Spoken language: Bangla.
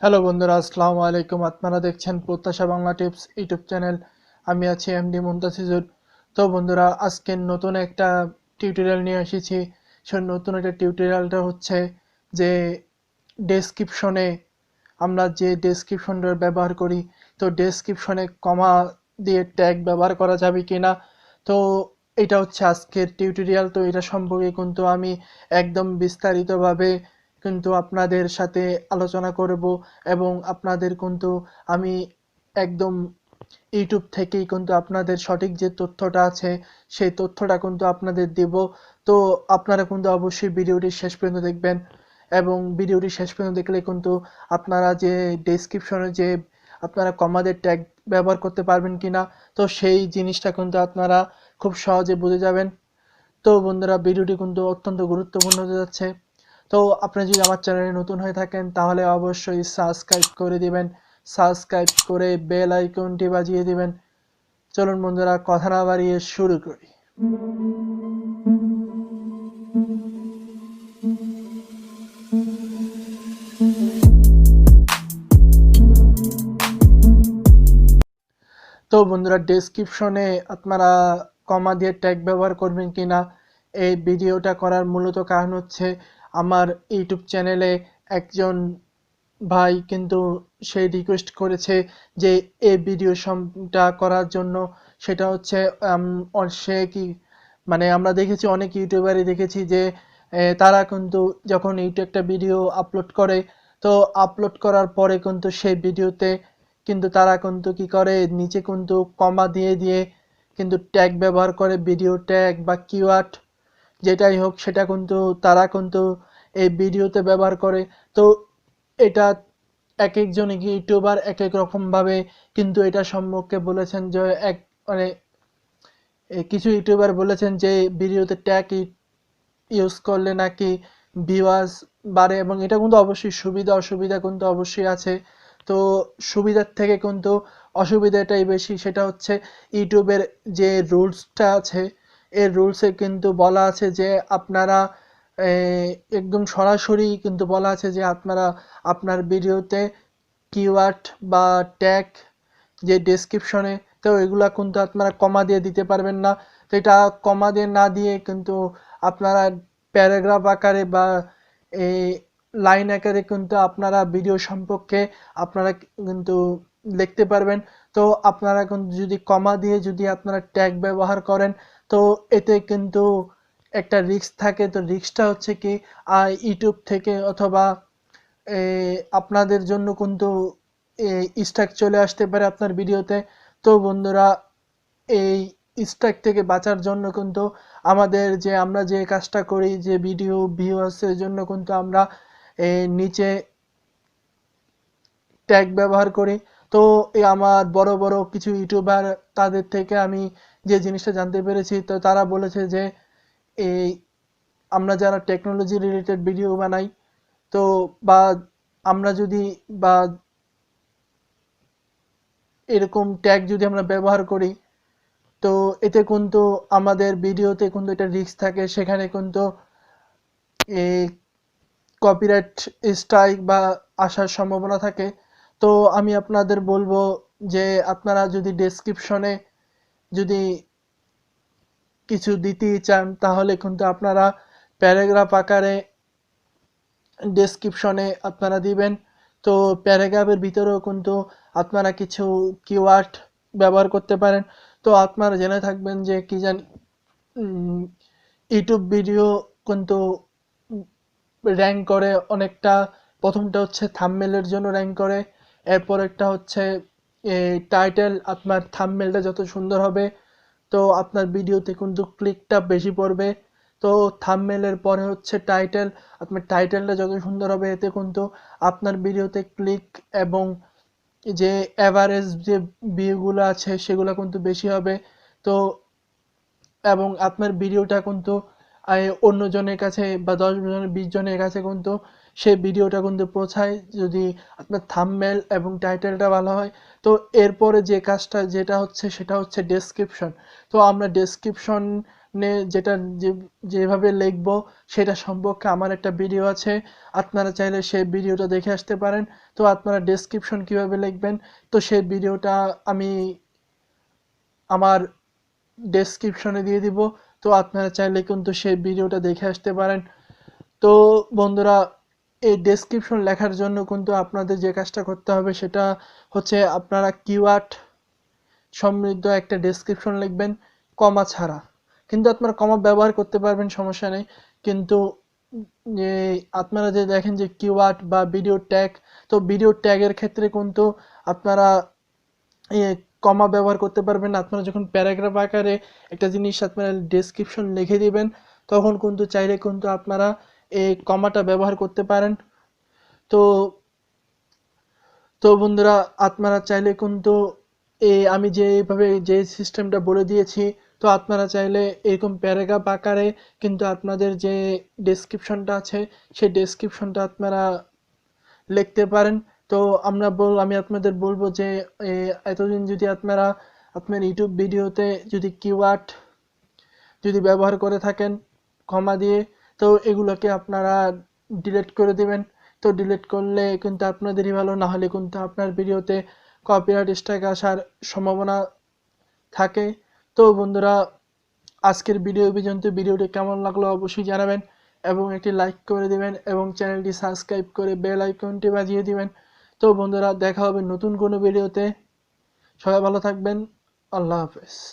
হ্যালো বন্ধুরা, আসসালামু আলাইকুম। আপনারা দেখছেন প্রত্যাশা বাংলা টিপস ইউটিউব চ্যানেল। আমি আছি এমডি মুনতাসিজুর। তো বন্ধুরা, আজকে নতুন একটা টিউটোরিয়াল নিয়ে এসেছি। সেই নতুন একটা টিউটোরিয়ালটা হচ্ছে যে ডেসক্রিপশনে আমরা যে ডেসক্রিপশনটা ব্যবহার করি, তো ডেসক্রিপশনে কমা দিয়ে ট্যাগ ব্যবহার করা যাবে কিনা। তো এটা হচ্ছে আজকের টিউটোরিয়াল। তো এটা সম্পর্কে কিন্তু আমি একদম বিস্তারিতভাবে কিন্তু আপনাদের সাথে আলোচনা করব এবং আপনাদের কিন্তু আমি একদম ইউটিউব থেকেই কিন্তু আপনাদের সঠিক যে তথ্যটা আছে সেই তথ্যটা কিন্তু আপনাদের দেব। তো আপনারা কিন্তু অবশ্যই ভিডিওটি শেষ পর্যন্ত দেখবেন এবং ভিডিওটি শেষ পর্যন্ত দেখলে কিন্তু আপনারা যে ডেসক্রিপশনে যে আপনারা কমাদের ট্যাগ ব্যবহার করতে পারবেন কিনা, তো সেই জিনিসটা কিন্তু আপনারা খুব সহজে বুঝে যাবেন। তো বন্ধুরা, ভিডিওটি কিন্তু অত্যন্ত গুরুত্বপূর্ণ হতে যাচ্ছে। তো আপনি যদি আমার চ্যানেলে নতুন হয়ে থাকেন তাহলে অবশ্যই সাবস্ক্রাইব করে দিবেন, সাবস্ক্রাইব করে বেল আইকনটি বাজিয়ে দিবেন। চলুন বন্ধুরা, কথা না বাড়িয়ে শুরু করি। তো বন্ধুরা, ডেসক্রিপশনে আপনারা কমা দিয়ে ট্যাগ ব্যবহার করবেন কিনা, এই ভিডিওটা করার মূলত কারণ হচ্ছে আমার ইউটিউব চ্যানেলে একজন ভাই কিন্তু সে রিকোয়েস্ট করেছে যে এই ভিডিওটা করার জন্য। সেটা হচ্ছে সে কি মানে আমরা দেখেছি অনেক ইউটিউবারই দেখেছি যে তারা কিন্তু যখন ইউটিউব একটা ভিডিও আপলোড করে, তো আপলোড করার পরে কিন্তু সেই ভিডিওতে কিন্তু তারা কিন্তু কি করে নিচে কিন্তু কমা দিয়ে দিয়ে কিন্তু ট্যাগ ব্যবহার করে, ভিডিও ট্যাগ বা কিওয়ার্ড যেটাই হোক সেটা কিন্তু তারা কিন্তু এই ভিডিওতে ব্যবহার করে। তো এটা এক একজন ইউটিউবার এক এক রকম ভাবে কিন্তু এটা সম্পর্কে বলেছেন যে মানে কিছু ইউটিউবার বলেছেন যে ভিডিওতে ট্যাগ ইউজ করলে নাকি ভিউয়ার্স বাড়ে, এবং এটা কিন্তু অবশ্যই সুবিধা অসুবিধা কিন্তু অবশ্যই আছে। তো সুবিধার থেকে কিন্তু অসুবিধাটাই বেশি। সেটা হচ্ছে ইউটিউবের যে রুলসটা আছে, এর রুলসে কিন্তু বলা আছে যে আপনারা একদম সরাসরি কিন্তু বলা আছে যে আপনারা আপনার ভিডিওতে কিওয়ার্ড বা ট্যাগ যে ডেসক্রিপশনে, তো এগুলা কিন্তু আপনারা কমা দিয়ে দিতে পারবেন না। তো এটা কমা দিয়ে না দিয়ে কিন্তু আপনারা প্যারাগ্রাফ আকারে বা এই লাইন আকারে কিন্তু আপনারা ভিডিও সম্পর্কে আপনারা কিন্তু লিখতে পারবেন। তো আপনারা কিন্তু যদি কমা দিয়ে যদি আপনারা ট্যাগ ব্যবহার করেন, তো এতে কিন্তু একটা রিস্ক থাকে। তো রিস্কটা হচ্ছে কি, ইউটিউব থেকে অথবা আপনাদের জন্য কিন্তু স্ট্রাইক চলে আসতে পারে আপনার ভিডিওতে। তো বন্ধুরা, এই স্ট্রাইক থেকে বাঁচার জন্য কিন্তু আমাদের যে আমরা যে কাজটা করি, যে ভিডিও ভিউয়ার্সের জন্য কিন্তু আমরা নিচে ট্যাগ ব্যবহার করি। তো আমার বড় বড় কিছু ইউটিউবার, তাদের থেকে আমি যে জিনিসটা জানতে পেরেছি, তো তারা বলেছে যে এই আমরা যারা টেকনোলজি রিলেটেড ভিডিও বানাই, তো বা আমরা যদি বা এরকম ট্যাগ যদি আমরা ব্যবহার করি, তো এতে কিন্তু আমাদের ভিডিওতে কিন্তু এটা রিস্ক থাকে। সেখানে কিন্তু এই কপিরাইট স্ট্রাইক বা আসার সম্ভাবনা থাকে। তো আমি আপনাদের বলবো যে আপনারা যদি ডেসক্রিপশনে যদি কিছু দিতেই চান, তাহলে কিন্তু আপনারা প্যারাগ্রাফ আকারে ডেসক্রিপশনে আপনারা দিবেন। তো প্যারাগ্রাফের ভিতরেও কিন্তু আপনারা কিছু কিওয়ার্ড ব্যবহার করতে পারেন। তো আপনারা জেনে থাকবেন যে কি জানি ইউটিউব ভিডিও কিন্তু র্যাঙ্ক করে অনেকটা। প্রথমটা হচ্ছে থাম্বনেলের জন্য র্যাঙ্ক করে, এরপর একটা হচ্ছে টাইটেল। আপনার থাম্বনেলটা যত সুন্দর হবে, তো আপনার ভিডিওতে কিন্তু ক্লিকটা বেশি পড়বে। তো থাম্বনেলের পরে হচ্ছে টাইটেল। আপনার টাইটেলটা যত সুন্দর হবে, এতে কিন্তু আপনার ভিডিওতে ক্লিক এবং যে অ্যাভারেজ যে ভিউগুলো আছে সেগুলো কিন্তু বেশি হবে। তো এবং আপনার ভিডিওটা কিন্তু অন্যজনের কাছে বা 10 জন 20 জনের কাছে কিন্তু সেই ভিডিওটা কিন্তু পৌঁছায় যদি আপনার থাম্বনেল এবং টাইটেলটা ভালো হয়। তো এরপরে যে কাজটা যেটা হচ্ছে সেটা হচ্ছে ডেসক্রিপশন। তো আমরা ডেসক্রিপশন যেটা যেভাবে লিখবো সেটা সম্পর্কে আমার একটা ভিডিও আছে, আপনারা চাইলে সেই ভিডিওটা দেখে আসতে পারেন। তো আপনারা ডেসক্রিপশন কিভাবে লিখবেন, তো সেই ভিডিওটা আমি আমার ডেসক্রিপশনে দিয়ে দিব। তো আপনারা চাইলে কিন্তু সেই ভিডিওটা দেখে আসতে পারেন। তো বন্ধুরা, এই ডেসক্রিপশন লেখার জন্য কিন্তু আপনাদের যে কাজটা করতে হবে সেটা হচ্ছে আপনারা কিওয়ার্ড সমৃদ্ধ একটা ডেসক্রিপশন লিখবেন, কমা ছাড়া। কিন্তু আপনারা কমা ব্যবহার করতে পারবেন, সমস্যা নেই। কিন্তু যে আপনারা যে দেখেন যে কিওয়ার্ড বা ভিডিও ট্যাগ, তো ভিডিও ট্যাগের ক্ষেত্রে কিন্তু আপনারা কমা ব্যবহার করতে পারবেন না। আপনারা যখন প্যারাগ্রাফ আকারে একটা জিনিস আপনারা ডেসক্রিপশন লিখে দিবেন, তখন কিন্তু চাইলে কিন্তু আপনারা এই কমাটা ব্যবহার করতে পারেন। তো তো বন্ধুরা, আপনারা চাইলে কিন্তু আমি যেভাবে যে সিস্টেমটা বলে দিয়েছি, তো আপনারা চাইলে এরকম প্যারাগ্রাফ আকারে কিন্তু আপনাদের যে ডেসক্রিপশনটা আছে সেই ডেসক্রিপশনটা আপনারা লিখতে পারেন। তো আমি আপনাদের বলবো যে এতদিন যদি আপনারা আপনার ইউটিউব ভিডিওতে যদি কিওয়ার্ড যদি ব্যবহার করে থাকেন কমা দিয়ে, তো এগুলোকে আপনারা ডিলিট করে দিবেন। তো ডিলিট করলে কিন্তু আপনাদেরই ভালো, না হলে কিন্তু আপনার ভিডিওতে কপিরাইট স্ট্রাইক আসার সম্ভাবনা থাকে। তো বন্ধুরা, আজকের ভিডিও পর্যন্ত। ভিডিওটি কেমন লাগলো অবশ্যই জানাবেন এবং একটি লাইক করে দিবেন এবং চ্যানেলটি সাবস্ক্রাইব করে বেল আইকনটি বাজিয়ে দিবেন। তো বন্ধুরা, দেখা হবে নতুন কোনো ভিডিওতে। সবাই ভালো থাকবেন। আল্লাহ হাফেজ।